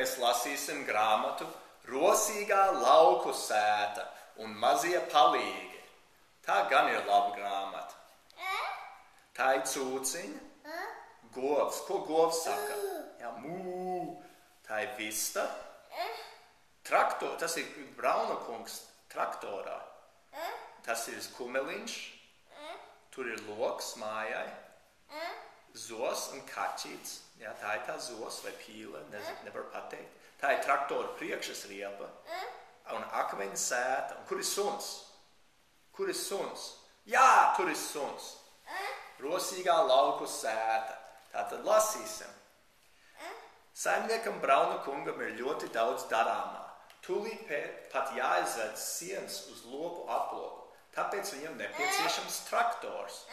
mēs lasīsim grāmatu Rosīgā lauku sēta un mazie palīgi. Tā gan ir laba grāmata. Tā ir cūciņa, govs. Ko govs saka? Jā, mū. Tā ir vista. Traktor, tas ir Brauna kungs traktorā. Tas ir kumeliņš. Tur ir loks mājai. Zos un kaķīts. Jā, tā ir tā zos vai pīle, nevar pateikt. Tā ir traktora priekšas riepa un akmeņa sēta. Un kur ir suns? Kur ir suns? Jā, tur ir suns. Rosīgā lauku sēta. Tātad lasīsim. Saimniekam Brauna kungam ir ļoti daudz darāmā. Tūlīt pat jāizved sienas uz lopu aploku. Tāpēc viņam nepieciešams traktors.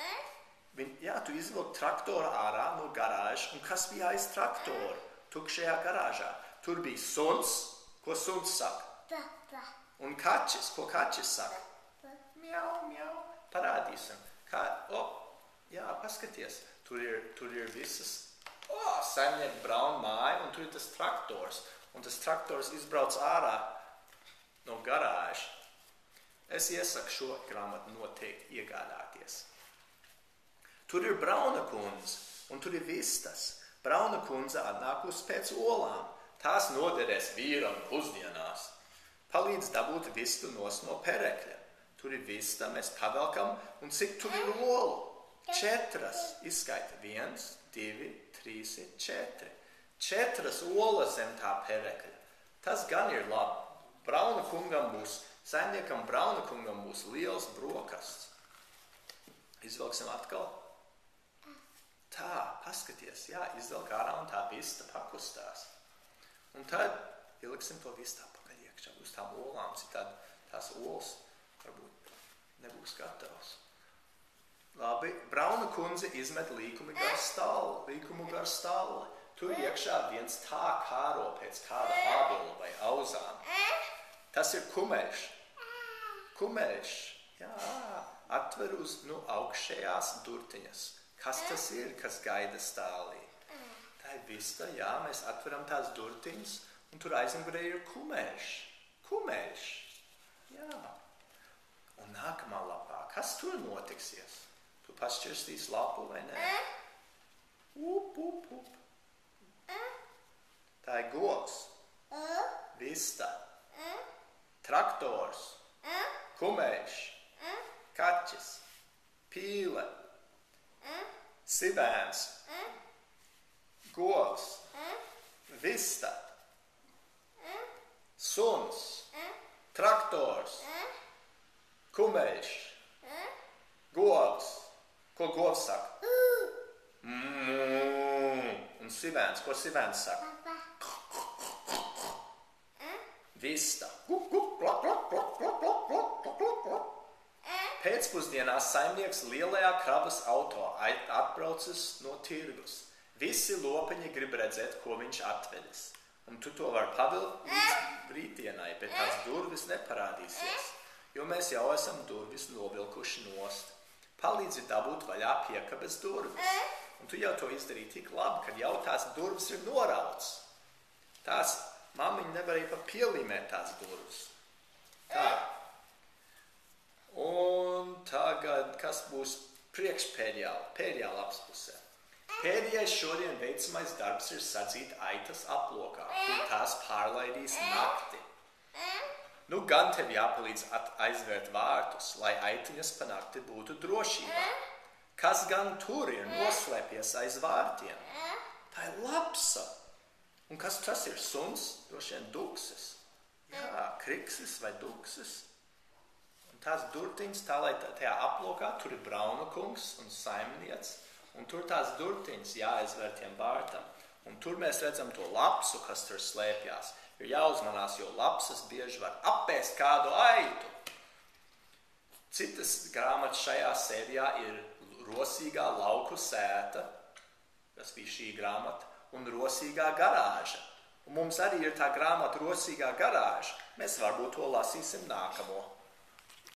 Tu izvilk traktoru ārā no garāžas. Un kas bija aiz traktoru? Tukšajā garāžā. Tur bija suns. Ko suns saka? Un kaķis. Ko kaķis saka? Miau, miau. Parādīsim. Paskaties. Tur ir visas saimnieka Brauna māja, un tur ir tas traktors. Un tas traktors izbrauc ārā no garāžas. Es iesaku šo grāmatu noteikti iegādāties. Tur ir Brauna kundze, un tur ir vistas. Brauna kundze atnākusi pēc olām. Tās noderēs vīram pusdienās. Palīdz dabūt vistu no perekļa. Tur ir vista, mēs pavelkam, un cik tur ir olu? 4. Izskaita 1, 2, 3, 4. 4 olas zem tā perekļa. Tas gan ir labi. Saimniekam Brauna kungam būs liels brokasts. Izvelksim atkal. Tā, paskaties, izvelk ārā un tā vista pakustās. Un tad ieliksim to vistu apakaļ iekšā uz tām olām, citādi tās olas varbūt nebūs gatavas. Labi, Brauna kundze izmet līkumu gar stalli. Tur iekšā viens tā kāro pēc kāda ābela vai auzām. Tas ir kumeļš. Kumeļš, atver uz augšējās durtiņas. Kas tas ir, kas gaida stālī? Tā ir vista, mēs atveram tās durtiņas, un tur aizmugurē ir kumeļš. Kumeļš, Un nākamā lapā, kas tur notiksies? Tu pašķirstīs lapu vai ne? Tā ir govs, vista, traktors, kumeļš, kaķis, pīle, sivēns, govs, vista, suns, traktors, kumeļš, govs. Ko govs saka? Un sivēns. Ko sivēns saka? Vista. Pēcpusdienā saimnieks lielajā kravas auto atbraucis no tirgus. Visi lopiņi grib redzēt, ko viņš atvedis. Un tu to var pavilkt līdz brītdienai, bet tās durvis neparādīsies, jo mēs jau esam durvis novilkuši nost. Palīdzi dabūt vaļā piekabes durvis. Un tu jau to izdarīji tik labi, kad jau tās durvis ir norauts. Tās mammiņa nevarēja pat pielīmēt tās durvis. Tā. Un tagad, kas būs pēdējā lapas pusē? Pēdējais šodien veicamais darbs ir sadzīt aitas aplokā, kur tās pārlaidīs nakti. Nu gan tev jāpalīdz aizvērt vārtus, lai aitiņas pa nakti būtu drošībā. Kas gan tur ir noslēpies aiz vārtiem? Tā ir lapsa. Un kas tas ir? Suns? Droši vien duksis. Kriksis vai duksis. Un tās durtiņas, tā lai tajā aplokā tur ir Brauna kungs un saimniec. Un tur tās durtiņas jāaizvēr tiem vārtam. Un tur mēs redzam to lapsu, kas tur slēpjās. Ir jāuzmanās, jo lapsas bieži var apēst kādu aitu. Citas grāmatas šajā sērijā ir Rosīgā lauku sēta, tas bija šī grāmata, un Rosīgā garāža. Un mums arī ir tā grāmata Rosīgā garāža. Mēs varbūt to lasīsim nākamo.